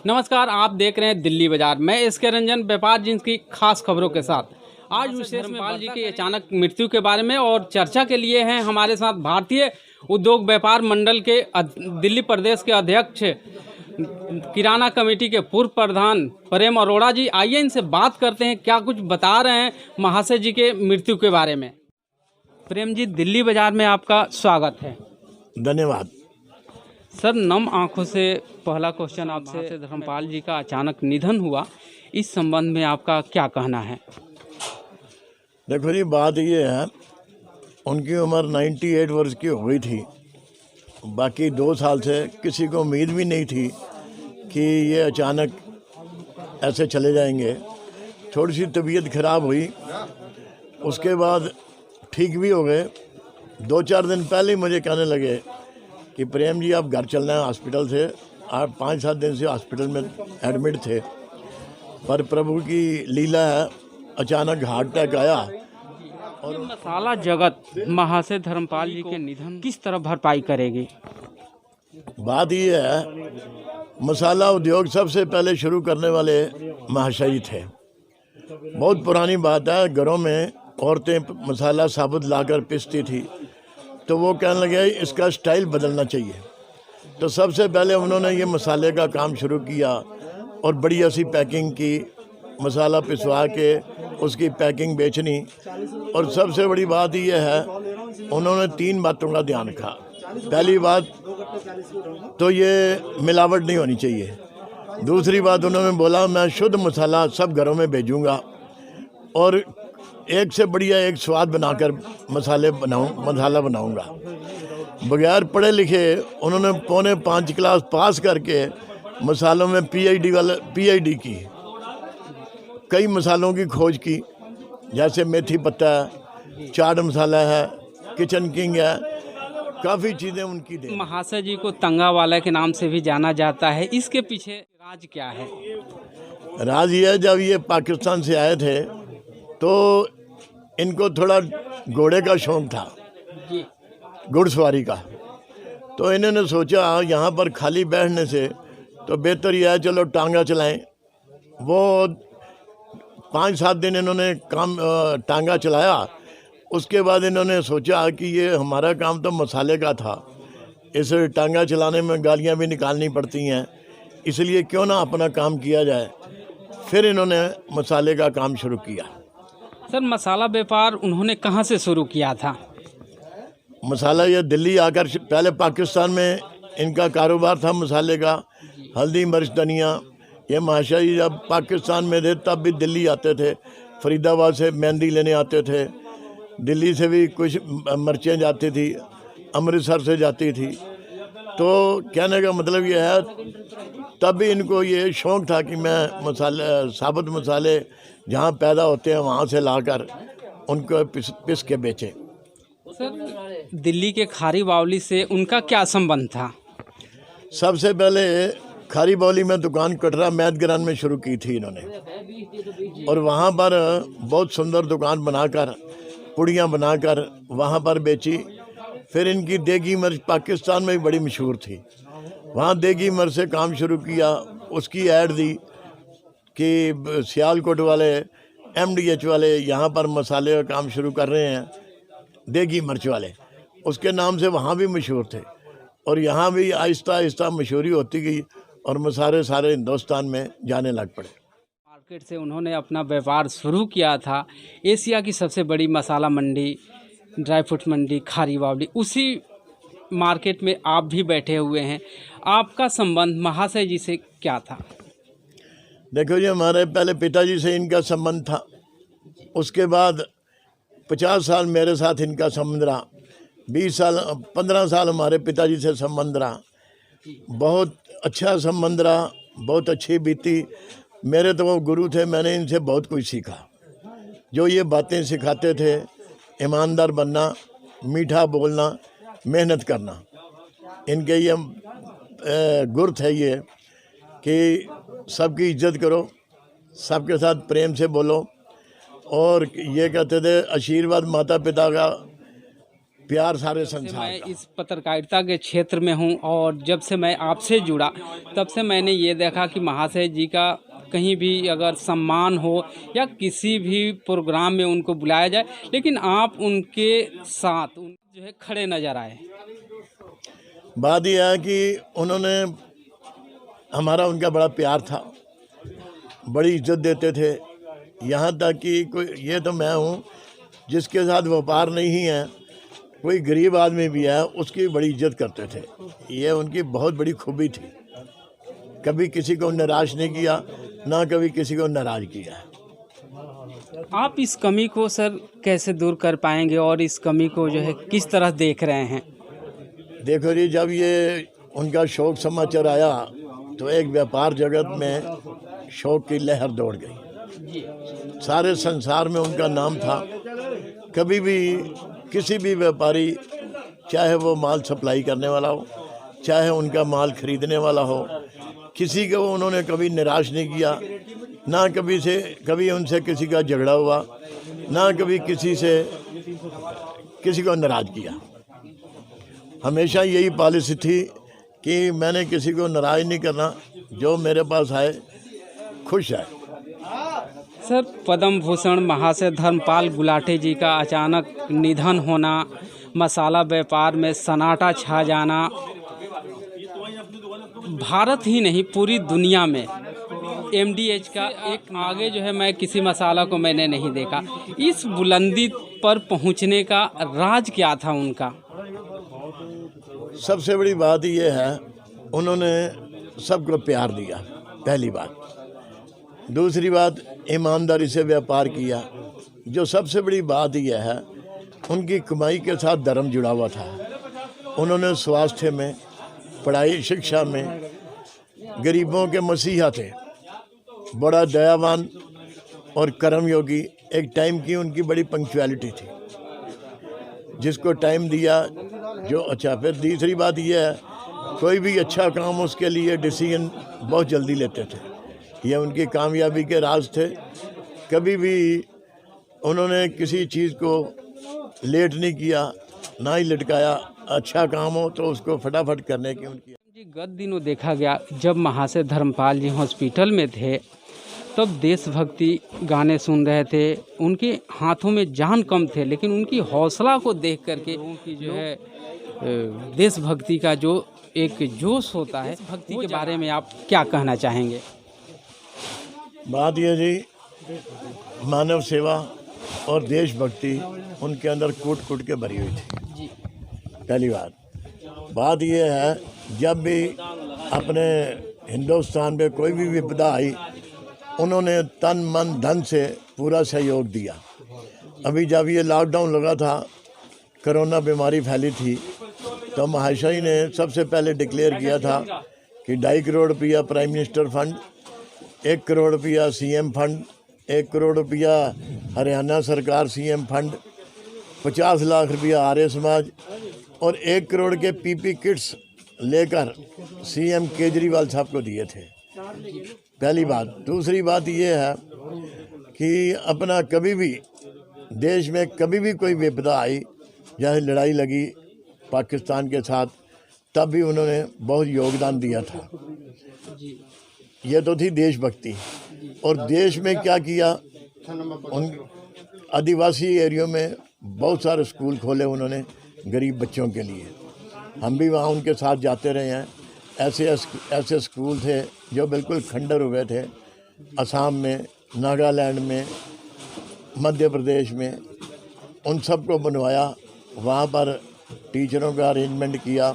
नमस्कार, आप देख रहे हैं दिल्ली बाजार। मैं इसके रंजन व्यापार जिन्स की खास खबरों के साथ आज विशेष धर्मपाल जी की अचानक मृत्यु के बारे में और चर्चा के लिए हैं हमारे साथ भारतीय उद्योग व्यापार मंडल के दिल्ली प्रदेश के अध्यक्ष, किराना कमेटी के पूर्व प्रधान प्रेम अरोड़ा जी। आइए इनसे बात करते हैं, क्या कुछ बता रहे हैं महाशय जी के मृत्यु के बारे में। प्रेम जी, दिल्ली बाजार में आपका स्वागत है। धन्यवाद सर, नम आंखों से पहला क्वेश्चन आपसे, धर्मपाल जी का अचानक निधन हुआ, इस संबंध में आपका क्या कहना है? देखो जी, बात ये है, उनकी उम्र 98 वर्ष की हो गई थी। बाकी 2 साल से किसी को उम्मीद भी नहीं थी कि ये अचानक ऐसे चले जाएंगे। थोड़ी सी तबीयत खराब हुई, उसके बाद ठीक भी हो गए। 2-4 दिन पहले ही मुझे कहने लगे कि प्रेम जी आप घर चलना है हॉस्पिटल से। आप 5-7 दिन से हॉस्पिटल में एडमिट थे, पर प्रभु की लीला है, अचानक हार्ट अटैक आया। और मसाला जगत महाशय धर्मपाल जी के निधन किस तरह भरपाई करेगी? बात ये है, मसाला उद्योग सबसे पहले शुरू करने वाले महाशय जी थे। बहुत पुरानी बात है, घरों में औरतें मसाला साबुत लाकर पीसती थी, तो वो कहने लगे इसका स्टाइल बदलना चाहिए। तो सबसे पहले उन्होंने ये मसाले का काम शुरू किया और बढ़िया सी पैकिंग की, मसाला पिसवा के उसकी पैकिंग बेचनी। और सबसे बड़ी बात ये है, उन्होंने 3 बातों का ध्यान रखा। पहली बात तो ये मिलावट नहीं होनी चाहिए। दूसरी बात उन्होंने बोला मैं शुद्ध मसाला सब घरों में भेजूँगा और एक से बढ़िया एक स्वाद बनाकर मसाला बनाऊंगा। बगैर पढ़े लिखे उन्होंने पौने 5 क्लास पास करके मसालों में पीएचडी की। कई मसालों की खोज की, जैसे मेथी पत्ता है, चाट मसाला है, किचन किंग है, काफ़ी चीज़ें उनकी थी। महाशय जी को तंगा वाला के नाम से भी जाना जाता है, इसके पीछे राज क्या है? राज ये है, जब ये पाकिस्तान से आए थे तो इनको थोड़ा घोड़े का शौक था, घुड़सवारी का। तो इन्होंने सोचा यहाँ पर खाली बैठने से तो बेहतर यह है चलो टांगा चलाएं। वो 5-7 दिन इन्होंने टांगा चलाया। उसके बाद इन्होंने सोचा कि ये हमारा काम तो मसाले का था, इस टांगा चलाने में गालियाँ भी निकालनी पड़ती हैं, इसलिए क्यों ना अपना काम किया जाए। फिर इन्होंने मसाले का काम शुरू किया। सर, मसाला व्यापार उन्होंने कहाँ से शुरू किया था? मसाला ये दिल्ली आकर, पहले पाकिस्तान में इनका कारोबार था मसाले का, हल्दी मिर्च धनिया। ये महाशय जी जब पाकिस्तान में थे तब भी दिल्ली आते थे, फरीदाबाद से मेहंदी लेने आते थे, दिल्ली से भी कुछ मिर्चें जाती थी, अमृतसर से जाती थी। तो कहने का मतलब ये है, तब भी इनको ये शौक़ था कि मैं साबुत मसाले जहाँ पैदा होते हैं वहाँ से लाकर उनको पिस के बेचें। सर, दिल्ली के खारी बावली से उनका क्या संबंध था? सबसे पहले खारी बावली में दुकान कटरा मैदगरान में शुरू की थी इन्होंने, और वहाँ पर बहुत सुंदर दुकान बनाकर, पुड़ियाँ बनाकर वहाँ पर बेची। फिर इनकी देगी मिर्च पाकिस्तान में भी बड़ी मशहूर थी, वहाँ देगी मिर्च से काम शुरू किया। उसकी ऐड दी कि सियालकोट वाले MDH वाले यहाँ पर मसाले का काम शुरू कर रहे हैं, देगी मिर्च वाले, उसके नाम से वहाँ भी मशहूर थे। और यहाँ भी आहिस्ता आहिस्ता मशहूरी होती गई और मसाले सारे हिंदुस्तान में जाने लग पड़े। मार्केट से उन्होंने अपना व्यापार शुरू किया था। एशिया की सबसे बड़ी मसाला मंडी, ड्राई फ्रूट मंडी खारी बावली, उसी मार्केट में आप भी बैठे हुए हैं। आपका संबंध महाशय जी से क्या था? देखो जी, हमारे पहले पिताजी से इनका संबंध था, उसके बाद 50 साल मेरे साथ इनका संबंध रहा, 15 साल हमारे पिताजी से संबंध रहा। बहुत अच्छा संबंध रहा, बहुत अच्छी बीती। मेरे तो वो गुरु थे, मैंने इनसे बहुत कुछ सीखा। जो ये बातें सिखाते थे, ईमानदार बनना, मीठा बोलना, मेहनत करना, इनके ये गुर थे ये कि सबकी इज्जत करो, सबके साथ प्रेम से बोलो। और ये कहते थे आशीर्वाद माता पिता का प्यार सारे मैं संसार का। इस पत्रकारिता के क्षेत्र में हूं और जब से मैं आपसे जुड़ा तब से मैंने ये देखा कि महाशय जी का कहीं भी अगर सम्मान हो या किसी भी प्रोग्राम में उनको बुलाया जाए, लेकिन आप उनके साथ जो है खड़े नजर आए। बात यह है कि उन्होंने हमारा उनका बड़ा प्यार था, बड़ी इज्जत देते थे। यहाँ तक कि कोई, ये तो मैं हूँ जिसके साथ व्यापार नहीं है, कोई गरीब आदमी भी है उसकी बड़ी इज्जत करते थे। ये उनकी बहुत बड़ी खूबी थी, कभी किसी को निराश नहीं किया, ना कभी किसी को नाराज किया। आप इस कमी को सर कैसे दूर कर पाएंगे और इस कमी को जो है किस तरह देख रहे हैं? देखो जी, जब ये उनका शोक समाचार आया तो एक व्यापार जगत में शोक की लहर दौड़ गई। सारे संसार में उनका नाम था। कभी भी किसी भी व्यापारी, चाहे वो माल सप्लाई करने वाला हो, चाहे उनका माल खरीदने वाला हो, किसी को उन्होंने कभी निराश नहीं किया, ना कभी उनसे किसी का झगड़ा हुआ, ना कभी किसी को नाराज किया। हमेशा यही पॉलिसी थी कि मैंने किसी को नाराज नहीं करना, जो मेरे पास आए खुश है। सर, पद्म भूषण महाशय धर्मपाल गुलाटी जी का अचानक निधन होना, मसाला व्यापार में सन्नाटा छा जाना, भारत ही नहीं पूरी दुनिया में एमडीएच का एक आगे जो है, मैं किसी मसाला को मैंने नहीं देखा। इस बुलंदी पर पहुंचने का राज क्या था उनका? सबसे बड़ी बात यह है, उन्होंने सबको प्यार दिया, पहली बात। दूसरी बात, ईमानदारी से व्यापार किया। जो सबसे बड़ी बात यह है, उनकी कमाई के साथ धर्म जुड़ा हुआ था। उन्होंने स्वास्थ्य में, पढ़ाई शिक्षा में गरीबों के मसीहा थे, बड़ा दयावान और कर्मयोगी। एक टाइम की उनकी बड़ी पंक्चुअलिटी थी, जिसको टाइम दिया जो अच्छा। फिर तीसरी बात यह है, कोई भी अच्छा काम उसके लिए डिसीजन बहुत जल्दी लेते थे। ये उनकी कामयाबी के राज थे। कभी भी उन्होंने किसी चीज़ को लेट नहीं किया, ना ही लटकाया। अच्छा काम हो तो उसको फटाफट करने की उनकी जी। गत दिनों देखा गया, जब महाशय धर्मपाल जी हॉस्पिटल में थे तब देशभक्ति गाने सुन रहे थे। उनके हाथों में जान कम थे, लेकिन उनकी हौसला को देख करके उनकी जो है देशभक्ति का जो एक जोश होता है, भक्ति के बारे में आप क्या कहना चाहेंगे? बात यह जी, मानव सेवा और देशभक्ति उनके अंदर कूट कूट के भरी हुई थी। पहली बात यह है, जब भी अपने हिंदुस्तान पे कोई भी विपदा आई, उन्होंने तन मन धन से पूरा सहयोग दिया। अभी जब ये लॉकडाउन लगा था, कोरोना बीमारी फैली थी, तो महाशय ने सबसे पहले डिक्लेयर किया था कि 2.5 करोड़ रुपया प्राइम मिनिस्टर फंड, 1 करोड़ रुपया सीएम फंड, 1 करोड़ रुपया हरियाणा सरकार सीएम फंड, 50 लाख रुपया आर्य समाज और 1 करोड़ के पीपी किट्स लेकर सीएम केजरीवाल साहब को दिए थे। पहली बात। दूसरी बात यह है कि अपना कभी भी देश में कभी भी कोई विपदा आई, जैसे लड़ाई लगी पाकिस्तान के साथ, तब भी उन्होंने बहुत योगदान दिया था। ये तो थी देशभक्ति। और देश में क्या किया, उन आदिवासी एरियो में बहुत सारे स्कूल खोले उन्होंने गरीब बच्चों के लिए। हम भी वहाँ उनके साथ जाते रहे हैं। ऐसे स्कूल थे जो बिल्कुल खंडर हुए थे, असम में, नागालैंड में, मध्य प्रदेश में। उन सब को बनवाया, वहाँ पर टीचरों का अरेंजमेंट किया।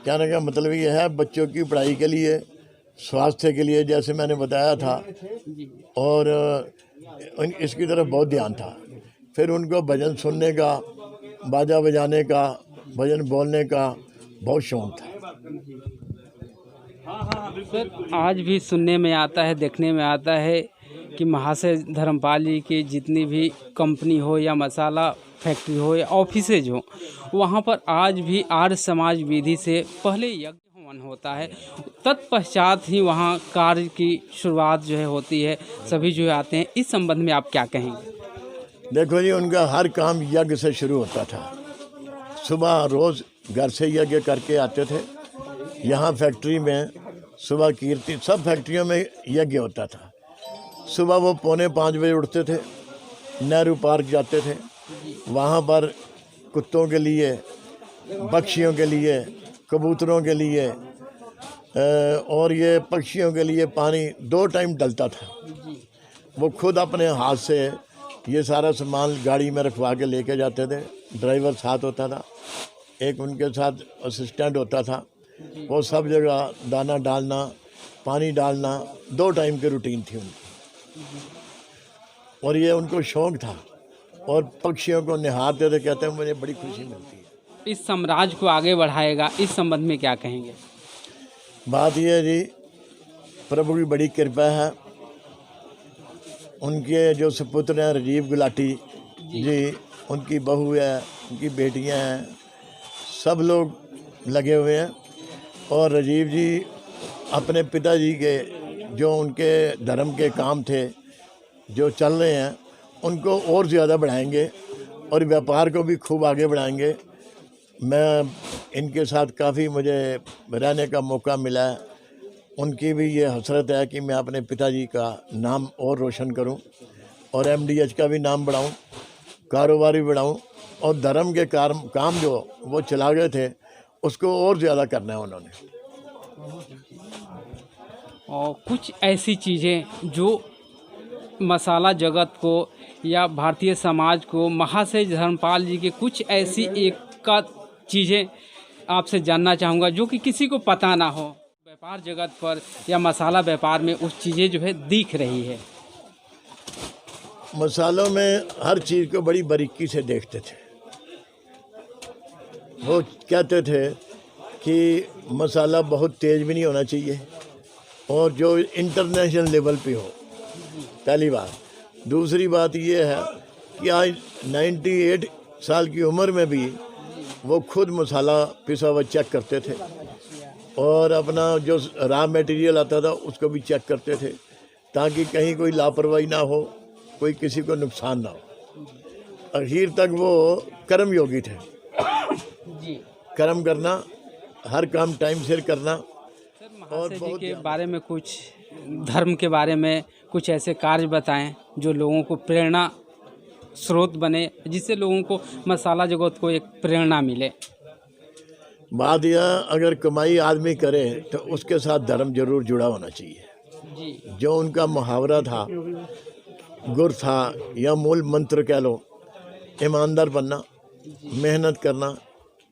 कहने का मतलब ये है, बच्चों की पढ़ाई के लिए, स्वास्थ्य के लिए, जैसे मैंने बताया था, और इसकी तरफ बहुत ध्यान था। फिर उनको भजन सुनने का, बाजा बजाने का, भजन बोलने का बहुत शौक था। सर, आज भी सुनने में आता है, देखने में आता है कि महाशय धर्मपाल जी की जितनी भी कंपनी हो या मसाला फैक्ट्री हो या ऑफिसेज हो, वहाँ पर आज भी आर्य समाज विधि से पहले यज्ञ हवन होता है, तत्पश्चात ही वहाँ कार्य की शुरुआत जो है होती है, सभी जो आते हैं। इस संबंध में आप क्या कहेंगे? देखो जी, उनका हर काम यज्ञ से शुरू होता था। सुबह रोज़ घर से यज्ञ करके आते थे। यहाँ फैक्ट्री में सुबह कीर्ति, सब फैक्ट्रियों में यज्ञ होता था। सुबह वो 4:45 बजे उठते थे, नेहरू पार्क जाते थे। वहाँ पर कुत्तों के लिए, पक्षियों के लिए, कबूतरों के लिए और ये पक्षियों के लिए पानी 2 टाइम डलता था। वो खुद अपने हाथ से ये सारा सामान गाड़ी में रखवा के लेके जाते थे। ड्राइवर साथ होता था, एक उनके साथ असिस्टेंट होता था। वो सब जगह दाना डालना, पानी डालना, 2 टाइम की रूटीन थी उनकी। और ये उनको शौक़ था और पक्षियों को निहारते थे। कहते हैं मुझे बड़ी खुशी मिलती है। इस साम्राज्य को आगे बढ़ाएगा, इस संबंध में क्या कहेंगे? बात यह है जी, प्रभु की बड़ी कृपा है। उनके जो सुपुत्र हैं राजीव गुलाटी जी, उनकी बहू है, उनकी बेटियां हैं, सब लोग लगे हुए हैं। और राजीव जी अपने पिताजी के जो उनके धर्म के काम थे जो चल रहे हैं, उनको और ज़्यादा बढ़ाएंगे और व्यापार को भी खूब आगे बढ़ाएंगे। मैं इनके साथ काफ़ी मुझे रहने का मौका मिला है। उनकी भी ये हसरत है कि मैं अपने पिताजी का नाम और रोशन करूं और MDH का भी नाम बढ़ाऊं, कारोबार भी बढ़ाऊं और धर्म के काम जो वो चला गए थे उसको और ज़्यादा करना है उन्होंने। और कुछ ऐसी चीज़ें जो मसाला जगत को या भारतीय समाज को, महाशय धर्मपाल जी के कुछ ऐसी एक का चीज़ें आपसे जानना चाहूँगा जो कि किसी को पता ना हो। व्यापार जगत पर या मसाला व्यापार में उस चीज़ें जो है दिख रही है। मसालों में हर चीज़ को बड़ी बारीकी से देखते थे। वो कहते थे कि मसाला बहुत तेज़ भी नहीं होना चाहिए और जो इंटरनेशनल लेवल पे हो, पहली बात। दूसरी बात ये है कि आज 98 साल की उम्र में भी वो खुद मसाला पिसा हुआ चेक करते थे और अपना जो रॉ मटेरियल आता था उसको भी चेक करते थे ताकि कहीं कोई लापरवाही ना हो, कोई किसी को नुकसान ना हो। आखिर तक वो कर्म योगी थे। कर्म करना, हर काम टाइम से करना। और बहुत के बारे में कुछ धर्म के बारे में कुछ ऐसे कार्य बताएं जो लोगों को प्रेरणा स्रोत बने, जिससे लोगों को मसाला जगत को एक प्रेरणा मिले। बात यह, अगर कमाई आदमी करे तो उसके साथ धर्म जरूर जुड़ा होना चाहिए जी। जो उनका मुहावरा था, गुर था या मूल मंत्र कह लो, ईमानदार बनना, मेहनत करना,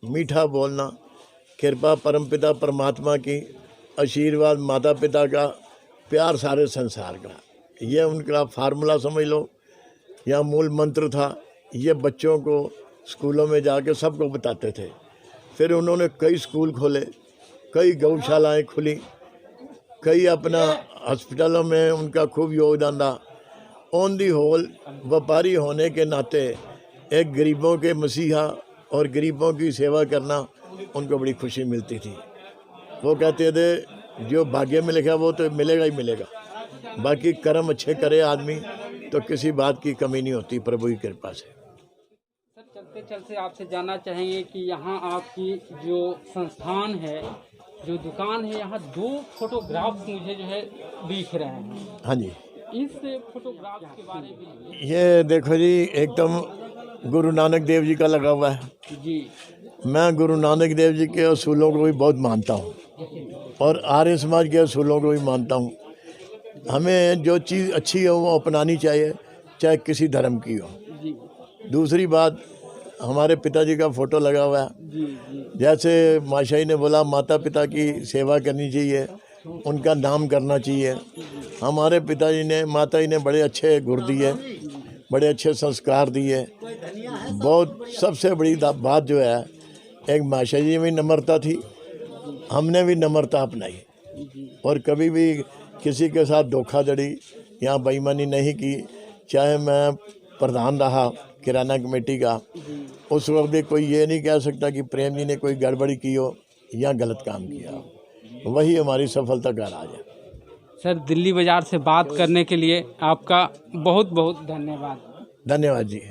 मीठा बोलना, कृपा परमपिता परमात्मा की, आशीर्वाद माता पिता का, प्यार सारे संसार का, ये उनका फार्मूला समझ लो या मूल मंत्र था। ये बच्चों को स्कूलों में जाके सबको बताते थे। फिर उन्होंने कई स्कूल खोले, कई गौशालाएं खुली, कई अपना हॉस्पिटलों में उनका खूब योगदान रहा। ऑन दी होल व्यापारी होने के नाते एक गरीबों के मसीहा और गरीबों की सेवा करना उनको बड़ी खुशी मिलती थी। वो कहते थे जो भाग्य में लिखा वो तो मिलेगा ही मिलेगा, बाकी कर्म अच्छे करे आदमी तो किसी बात की कमी नहीं होती प्रभु की कृपा से। सर, चलते चलते आपसे जानना चाहेंगे कि यहाँ आपकी जो संस्थान है, जो दुकान है, यहाँ 2 फोटोग्राफ्स मुझे जो है दिख रहे हैं। हाँ जी, इस फोटोग्राफ के बारे में ये देखो जी, एकदम गुरु नानक देव जी का लगा हुआ है जी। मैं गुरु नानक देव जी के असूलों को भी बहुत मानता हूँ और आर्य समाज के असूलों को भी मानता हूँ। हमें जो चीज़ अच्छी हो वो अपनानी चाहिए, चाहे किसी धर्म की हो। दूसरी बात, हमारे पिताजी का फोटो लगा हुआ है। जैसे माशाई ने बोला, माता पिता की सेवा करनी चाहिए, उनका नाम करना चाहिए। हमारे पिताजी ने, माता जी ने बड़े अच्छे गुर दिए, बड़े अच्छे संस्कार दिए। बहुत सबसे बड़ी बात जो है, एक माशाई जी में नम्रता थी, हमने भी नम्रता अपनाई और कभी भी किसी के साथ धोखाधड़ी या बेईमानी नहीं की। चाहे मैं प्रधान रहा किराना कमेटी का, उस वक्त भी कोई ये नहीं कह सकता कि प्रेम जी ने कोई गड़बड़ी की हो या गलत काम किया हो। वही हमारी सफलता का राज है। सर, दिल्ली बाज़ार से बात करने के लिए आपका बहुत बहुत धन्यवाद। धन्यवाद जी।